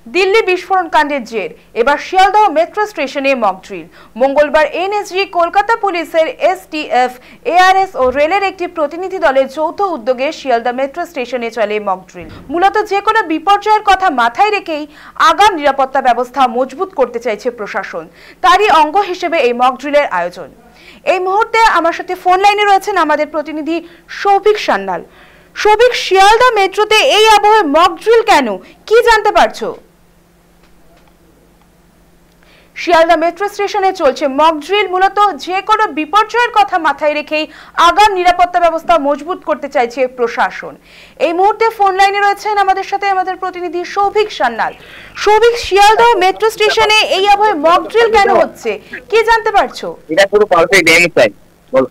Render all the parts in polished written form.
দিল্লি বিস্ফোরণ কাণ্ডের জের এবার শিয়ালদহ মেট্রো স্টেশনে মক ড্রিল। মঙ্গলবার এনএসজি, কলকাতা পুলিশের এসটিএফ, এআরএস ও রেলের একটি প্রতিনিধি দলের যৌথ উদ্যোগে শিয়ালদহ মেট্রো স্টেশনে চলে মক ড্রিল। মূলত যে কোনো বিপর্যয়ের কথা মাথায় রেখেই আগাম নিরাপত্তা ব্যবস্থা মজবুত করতে চাইছে প্রশাসন। তারই অঙ্গ হিসেবে এই মক ড্রিলের আয়োজন। এই মুহূর্তে আমার সাথে ফোন লাইনে রয়েছেন আমাদের প্রতিনিধি সৌভিক সান্যাল। সৌভিক, শিয়ালদহ মেট্রোতে এই আবহে মক ড্রিল কেন, কি জানতে পারছো? শিয়ালদহ মেট্রো স্টেশনে চলছে মক ড্রিল মূলত যে কোনো বিপর্যয়ের কথা মাথায় রেখেই আগাম নিরাপত্তা ব্যবস্থা মজবুত করতে চাইছে প্রশাসন। এই মুহূর্তে ফোন লাইনে রয়েছেন আমাদের সাথে আমাদের প্রতিনিধি সৌভিক সান্যাল। সৌভিক, শিয়ালদহ মেট্রো স্টেশনে এই আবহে মক ড্রিল কেন হচ্ছে, কি জানতে পারছো? এটা পুরো পারফেক্ট এমএসআই বলো।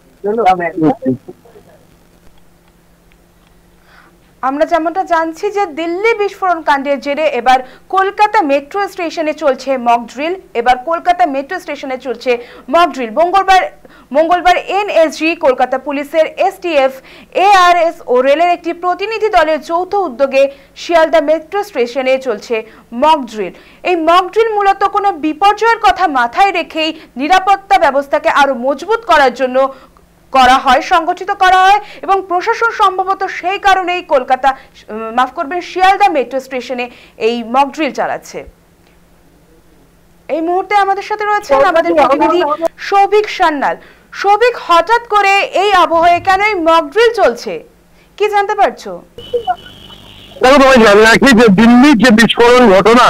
আমরা যেমনটা জানছি যে দিল্লি বিস্ফোরণ কাণ্ডের জেরে এবার কলকাতা মেট্রো স্টেশনে চলছে মক ড্রিল। এবার কলকাতা মেট্রো স্টেশনে চলছে মক ড্রিল। মঙ্গলবার এনএসজি, কলকাতা পুলিশের এসটিএফ, এআরএস ও রেলের একটি প্রতিনিধি দলের যৌথ উদ্যোগে শিয়ালদহ মেট্রো স্টেশনে চলছে মক ড্রিল। এই মক ড্রিল মূলত কোনো বিপর্যয়ের কথা মাথায় রেখেই নিরাপত্তা ব্যবস্থাকে আরো মজবুত করার জন্য সংগঠিত করা হয় এবং প্রশাসন সম্ভবত সেই কারণেই শিয়ালদহ মেট্রো স্টেশনে এই মক ড্রিল চালাচ্ছে। এই মুহূর্তে আমাদের সাথে রয়েছেন আমাদের প্রতিনিধি সৌভিক সান্যাল। সৌভিক, হঠাৎ করে এই আবহে কেন এই মক ড্রিল চলছে, কি জানতে পারছো? দিল্লির যে বিস্ফোরণ ঘটনা,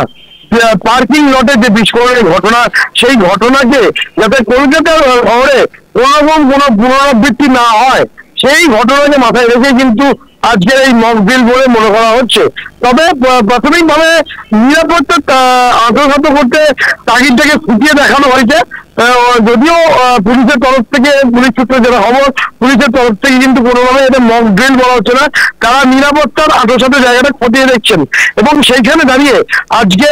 পার্কিং লটে যে বিস্ফোরণের ঘটনা, সেই ঘটনাকে যাতে কলকাতা শহরে কোনোরকম কোনো পুনরাবৃত্তি না হয় সেই ঘটনাকে মাথায় রেখে কিন্তু আজকের এই মক ড্রিল বলে মনে করা হচ্ছে। তবে প্রাথমিকভাবে নিরাপত্তা আত্মঘাত করতে তাগিদটাকে ফুটিয়ে দেখানো হয়েছে। যদিও পুলিশের তরফ থেকে, পুলিশ সূত্রে যেটা খবর, পুলিশের তরফ থেকে কিন্তু কোনোভাবে এটা মক ড্রিল বলা হচ্ছে না। তারা নিরাপত্তার আটোসাটো জায়গাটা খতিয়ে দেখছেন এবং সেইখানে দাঁড়িয়ে আজকে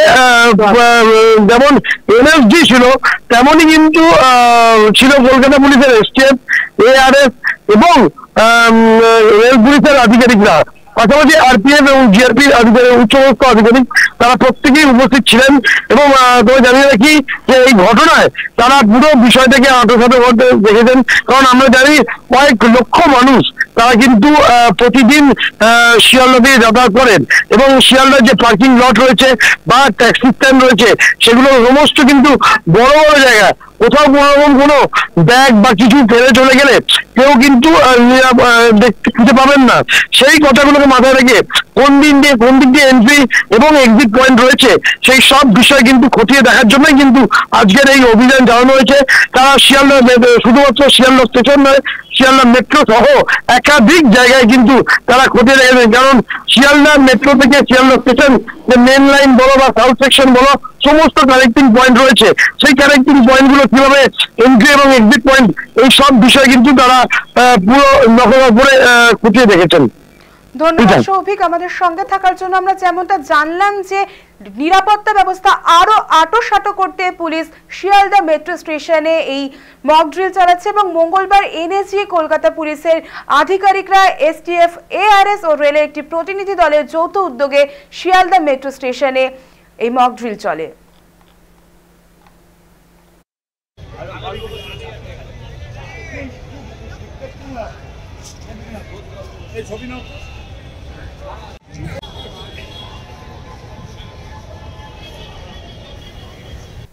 যেমন এনএসজি ছিল তেমনই কিন্তু ছিল কলকাতা পুলিশের এসটিএফ, এআরএস এবং রেল পুলিশের আধিকারিকরা, পাশাপাশি আরপিএফ এবং জিআরপির আধিকারিক, উচ্চপদস্থ আধিকারিক, তারা প্রত্যেকেই উপস্থিত ছিলেন। এবং তবে জানিয়ে রাখি যে এই ঘটনায় তারা পুরো বিষয়টাকে আটোসাটো করতে দেখেছেন। কারণ আমরা জানি কয়েক লক্ষ মানুষ তারা কিন্তু প্রতিদিন শিয়ালদহ দিয়ে যাতায়াত করেন এবং শিয়ালদহ যে পার্কিং লট রয়েছে বা ট্যাক্সি স্ট্যান্ড রয়েছে সেগুলো সমস্ত কিন্তু বড় বড় জায়গা। কোথাও কোনোরকম কোনো ব্যাগ বা কিছু ফেলে চলে গেলে কেউ কিন্তু খুঁজে পাবেন না। সেই কথাগুলোকে মাথায় রেখে কোন দিক দিয়ে এন্ট্রি এবং এক্সিট পয়েন্ট রয়েছে সেই সব বিষয় কিন্তু খতিয়ে দেখার জন্যই কিন্তু আজকের এই অভিযান চালানো হয়েছে। তারা শিয়ালদহ, শুধুমাত্র শিয়ালদহ স্টেশন নয়, শিয়ালদহ মেট্রো সহ একাধিক জায়গায় কিন্তু তারা খতিয়ে দেখেছেন। কারণ শিয়ালদহ মেট্রো থেকে শিয়ালদহ স্টেশন, মেন লাইন বলো বা সাউথ সেকশন বলো, সমস্ত কানেক্টিং পয়েন্ট রয়েছে। সেই কানেক্টিং পয়েন্টগুলো কিভাবে এন্ট্রি এবং এক্সিট পয়েন্ট, এই সব বিষয় কিন্তু তারা পুরো নকল করে খতিয়ে দেখেছেন। ধন্যবাদ সৌভিক আমাদের সঙ্গে থাকার জন্য। আমরা যেমনটা জানলাম যে নিরাপত্তা ব্যবস্থা আরো আঁটোসাঁটো করতে পুলিশ শিয়ালদহ মেট্রো স্টেশনে এই মক ড্রিল চালাচ্ছে এবং মঙ্গলবার এনএসজি, কলকাতা পুলিশের আধিকারিকরা, এসটিএফ, এআরএস ও রেলের একটি প্রতিনিধি দলের যৌথ উদ্যোগে শিয়ালদহ মেট্রো স্টেশনে এই মক ড্রিল চলে। এই ছবি নাও।